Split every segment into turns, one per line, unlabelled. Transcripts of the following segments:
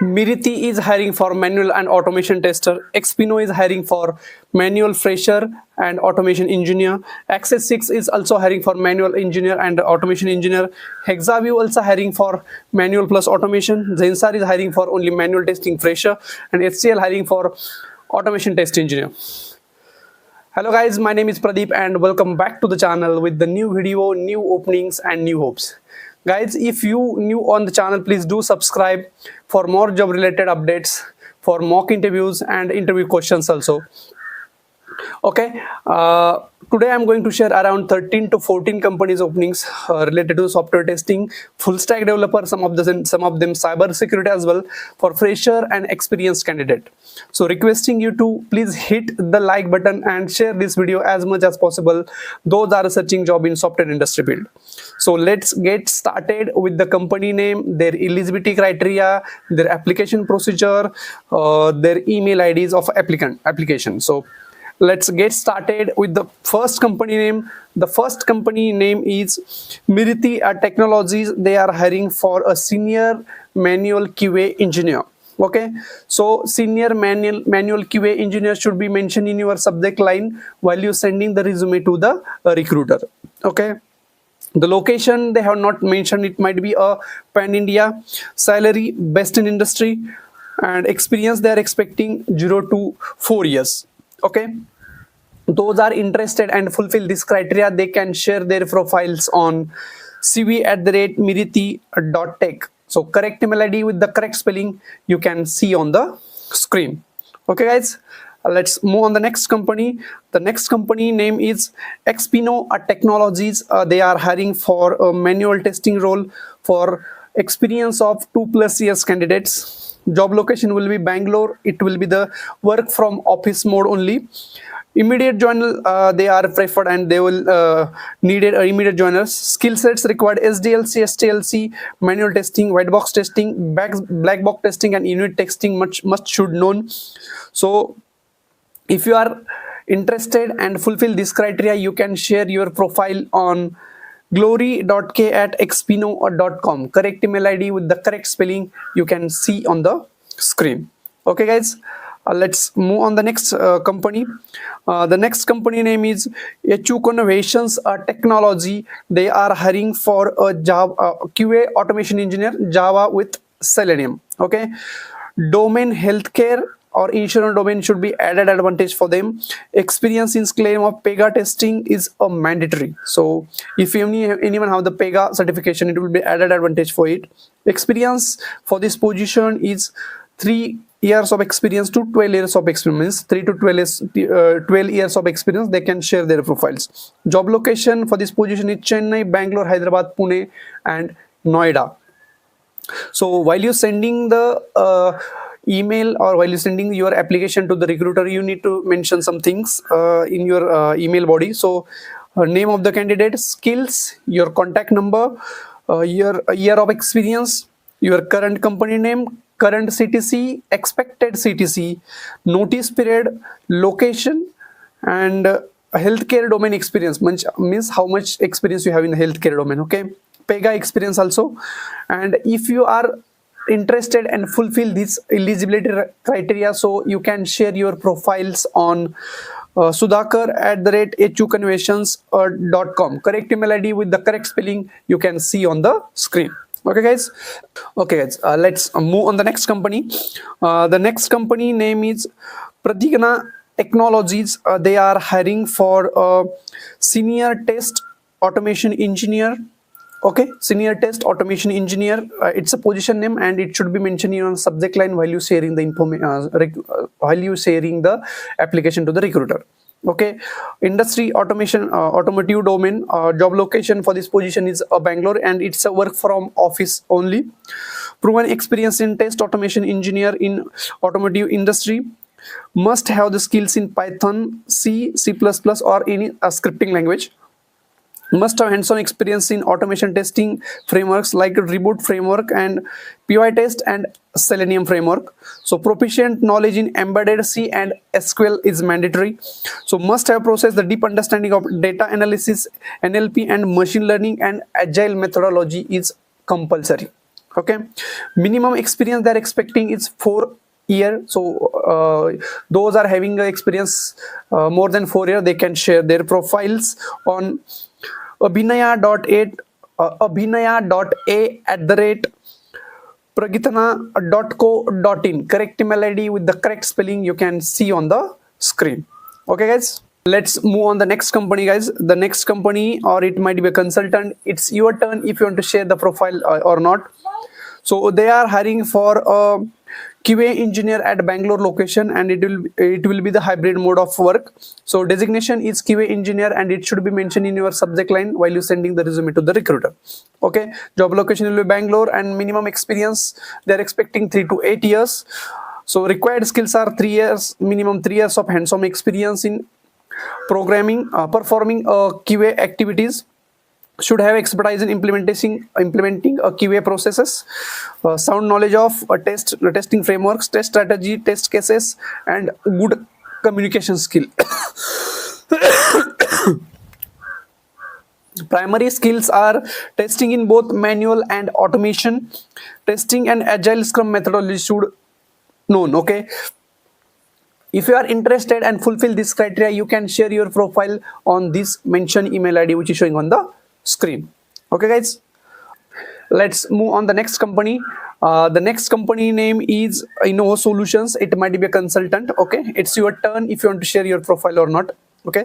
Miriti is hiring for manual and automation tester. Expino is hiring for manual fresher and automation engineer. Access 6 is also hiring for manual engineer and automation engineer. Hexaview also hiring for manual plus automation. Zensar is hiring for only manual testing fresher, and HCL hiring for automation test engineer. Hello guys, my name is Pradip and welcome back to the channel with the new video, new openings and new hopes. Guys, if you new on the channel, please do subscribe for more job related updates, for mock interviews and interview questions also. Okay, today I'm going to share around 13 to 14 companies openings related to software testing, full stack developer, some of them cyber security as well, for fresher and experienced candidate. So requesting you to please hit the like button and share this video as much as possible. Those are searching job in software industry field. So let's get started with the company name, their eligibility criteria, their application procedure, their email IDs of application. So let's get started with the first company name. The first company name is Miriti Technologies. They are hiring for a senior manual QA engineer. Okay, so senior manual QA engineer should be mentioned in your subject line while you sending the resume to the recruiter. Okay, the location they have not mentioned, it might be a pan India. Salary best in industry, and experience they are expecting 0 to 4 years. Okay, those are interested and fulfill this criteria, they can share their profiles on cv@miriti.tech. so correct email ID with the correct spelling you can see on the screen. Okay guys, let's move on the next company. The next company name is Expino Technologies. They are hiring for a manual testing role for experience of 2+ years candidates. Job location will be Bangalore. It will be the work from office mode only. Immediate joiner they are preferred and they will needed immediate joiners. Skill sets required: SDLC, STLC, manual testing, white box testing, black box testing and unit testing must should known. So if you are interested and fulfill this criteria, you can share your profile on glory.k@expino.com. correct email ID with the correct spelling you can see on the screen. Okay guys, let's move on the next company. The next company name is HU Innovations Technology. They are hiring for a Java QA automation engineer, Java with Selenium. Okay, domain healthcare or insurance domain should be added advantage for them. Experience in claim of PEGA testing is a mandatory. So if anyone have the PEGA certification, it will be added advantage for it. Experience for this position is 3 years of experience to 12 years of experience. 3 to 12 years of experience, they can share their profiles. Job location for this position is Chennai, Bangalore, Hyderabad, Pune and Noida. So while you're sending the email or while you're sending your application to the recruiter, you need to mention some things in your email body. So name of the candidate, skills, your contact number, your year of experience, your current company name, current CTC, expected CTC, notice period, location and healthcare domain experience, means how much experience you have in the healthcare domain. Okay, PEGA experience also. And if you are interested and fulfill this eligibility criteria, so you can share your profiles on sudhakar@huconventions.com. correct email ID with the correct spelling you can see on the screen. Okay guys, let's move on the next company. The next company name is Pratigna Technologies. They are hiring for a senior test automation engineer. Okay, senior test automation engineer, it's a position name and it should be mentioned in your subject line while you sharing the application to the recruiter. Okay, industry automation, automotive domain. Job location for this position is Bangalore and it's a work from office only. Proven experience in test automation engineer in automotive industry. Must have the skills in Python, C++ or any scripting language. Must have hands-on experience in automation testing frameworks like Reboot framework and PyTest and Selenium framework. So proficient knowledge in embedded C and SQL is mandatory. So must have processed the deep understanding of data analysis, NLP and machine learning and agile methodology is compulsory. Okay, minimum experience they're expecting is 4 year. So those are having experience more than 4 year, they can share their profiles on abhinaya.a abhinaya.a pragitana.co.in. Correct email ID with the correct spelling you can see on the screen. Okay guys, let's move on the next company guys. The next company, or it might be a consultant, it's your turn if you want to share the profile or not. So they are hiring for a QA engineer at Bangalore location, and it will be the hybrid mode of work. So designation is QA engineer, and it should be mentioned in your subject line while you sending the resume to the recruiter. Okay, job location will be Bangalore, and minimum experience they're expecting 3 to 8 years. So required skills are 3 years, minimum 3 years of hands-on experience in programming, performing QA activities, should have expertise in implementing a QA processes, sound knowledge of testing frameworks, test strategy, test cases, and good communication skill. Primary skills are testing in both manual and automation, testing and agile scrum methodology should known. Okay, if you are interested and fulfill this criteria, you can share your profile on this mentioned email ID which is showing on the screen. Okay guys, let's move on the next company. The next company name is Innova Solutions. It might be a consultant. Okay, it's your turn if you want to share your profile or not. Okay,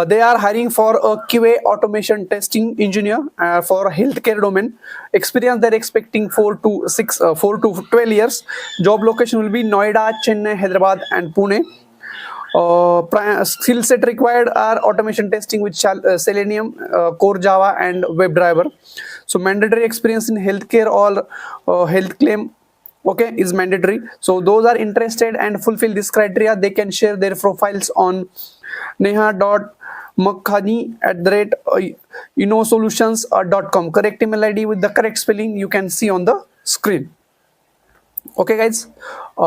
they are hiring for a QA automation testing engineer for healthcare domain. Experience they're expecting 4 to 12 years. Job location will be Noida, Chennai, Hyderabad, and Pune. Skill set required are automation testing with Selenium, Core Java, and WebDriver. So mandatory experience in healthcare or health claim, okay, is mandatory. So those are interested and fulfill this criteria, they can share their profiles on neha.makhani@innosolutions.com. Correct email ID with the correct spelling you can see on the screen. Okay guys,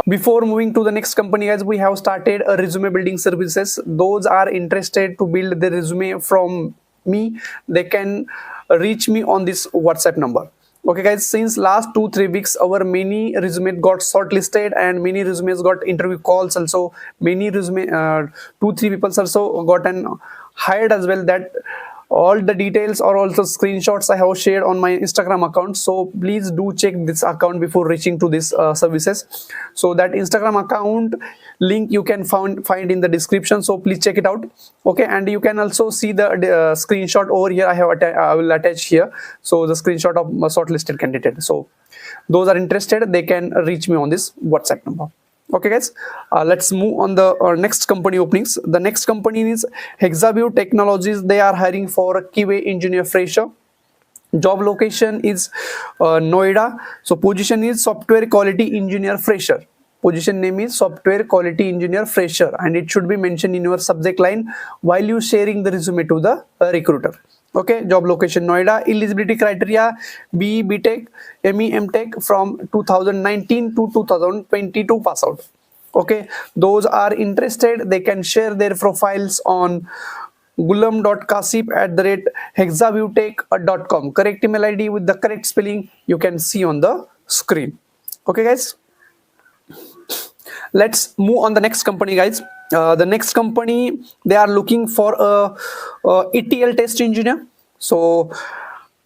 before moving to the next company guys, we have started a resume building services. Those are interested to build their resume from me, they can reach me on this WhatsApp number. Okay guys, since last 2-3 weeks our many resume got shortlisted and many resumes got interview calls also. Many resume 2-3 people also gotten hired as well. That all the details or also screenshots I have shared on my Instagram account, so please do check this account before reaching to this services. So that Instagram account link you can find in the description, so please check it out. Okay, and you can also see the screenshot over here. I will attach here, so the screenshot of shortlisted candidate. So those are interested, they can reach me on this WhatsApp number. Okay guys, let's move on the next company openings. The next company is Hexaview Technologies. They are hiring for a QA engineer fresher. Job location is Noida. So position is software quality engineer fresher. Position name is software quality engineer fresher, and it should be mentioned in your subject line while you sharing the resume to the recruiter. Okay, job location Noida. Eligibility criteria: BE, BTech, ME, MTech from 2019 to 2022 pass out. Okay, those are interested, they can share their profiles on gulam.kasip@hexaviewtech.com. Correct email ID with the correct spelling you can see on the screen. Okay guys, let's move on the next company guys. The next company, they are looking for a ETL test engineer. So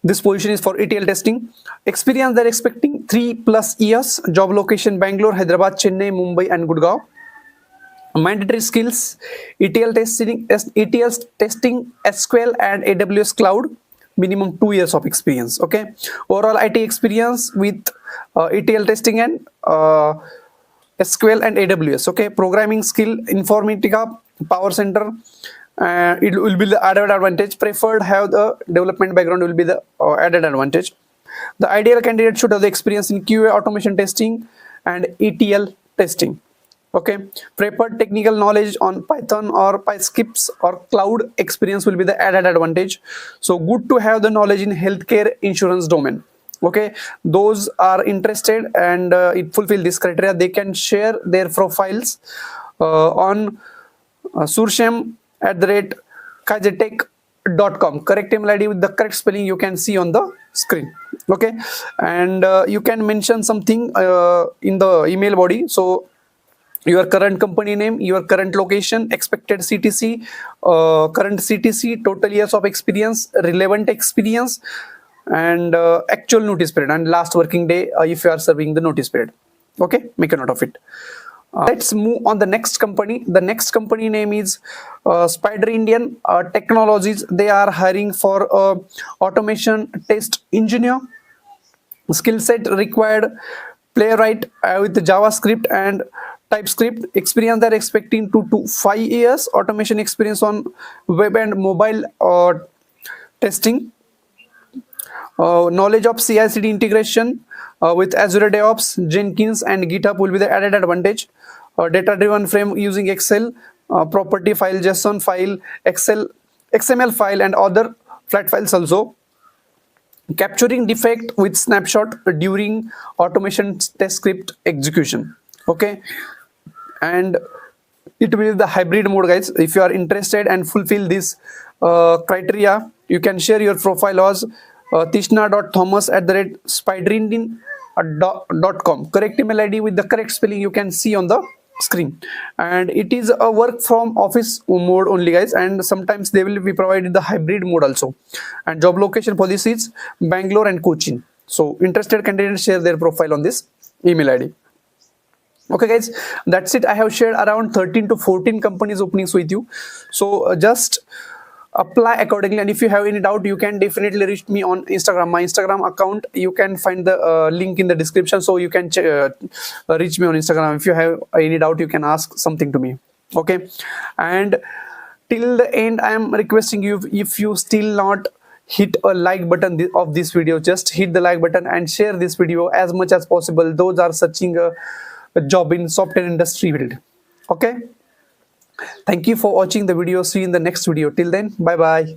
this position is for ETL testing. Experience they're expecting 3+ years. Job location Bangalore, Hyderabad, Chennai, Mumbai, and Gurgaon. Mandatory skills: ETL testing, SQL and AWS cloud. Minimum 2 years of experience. Okay, overall IT experience with ETL testing and SQL and AWS. Okay, programming skill: Informatica, Power Center. It will be the added advantage. Preferred have the development background will be the added advantage. The ideal candidate should have the experience in QA automation testing and ETL testing. Okay, preferred technical knowledge on Python or PyScripts or cloud experience will be the added advantage. So good to have the knowledge in healthcare insurance domain. Okay, those are interested and it fulfill this criteria, they can share their profiles on sursham@kajetech.com. Correct email ID with the correct spelling you can see on the screen. Okay, and you can mention something in the email body. So your current company name, your current location, expected CTC, current CTC, total years of experience, relevant experience, and actual notice period, and last working day if you are serving the notice period. Okay, make a note of it. Let's move on the next company. The next company name is Spider Indian Technologies. They are hiring for automation test engineer. Skill set required: playwright with JavaScript and TypeScript. Experience they're expecting 2 to 5 years. Automation experience on web and mobile testing. Knowledge of CI/CD integration with Azure DevOps, Jenkins, and GitHub will be the added advantage. Data-driven frame using Excel, property file, JSON file, Excel, XML file, and other flat files also. Capturing defect with snapshot during automation test script execution. Okay, and it will be the hybrid mode, guys. If you are interested and fulfill this criteria, you can share your profile as tishna.thomas@spiderindin.com. Correct email ID with the correct spelling you can see on the screen. And it is a work from office mode only, guys, and sometimes they will be provided the hybrid mode also. And job location policies: Bangalore and Cochin. So interested candidates share their profile on this email ID. Okay, guys, that's it. I have shared around 13 to 14 companies openings with you. So just apply accordingly, and if you have any doubt, you can definitely reach me on Instagram. My Instagram account, you can find the link in the description, so you can reach me on Instagram. If you have any doubt, you can ask something to me. Okay, and till the end, I am requesting you, if you still not hit a like button of this video, just hit the like button and share this video as much as possible. Those are searching a job in software industry field. Okay, thank you for watching the video. See you in the next video. Till then, bye bye.